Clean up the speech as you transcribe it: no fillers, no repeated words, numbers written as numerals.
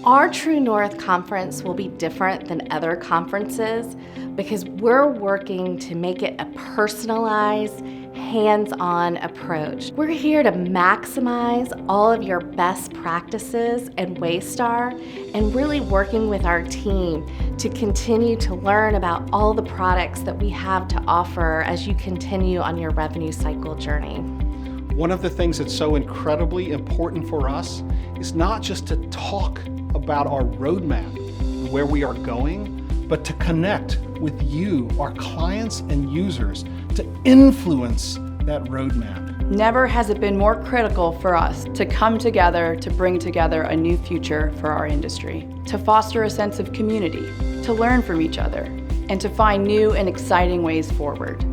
Our True North conference will be different than other conferences because we're working to make it a personalized, hands-on approach. We're here to maximize all of your best practices in Waystar and really working with our team to continue to learn about all the products that we have to offer as you continue on your revenue cycle journey. One of the things that's so incredibly important for us is not just to talk about our roadmap, where we are going, but to connect with you, our clients and users, to influence that roadmap. Never has it been more critical for us to come together to bring together a new future for our industry, to foster a sense of community, to learn from each other, and to find new and exciting ways forward.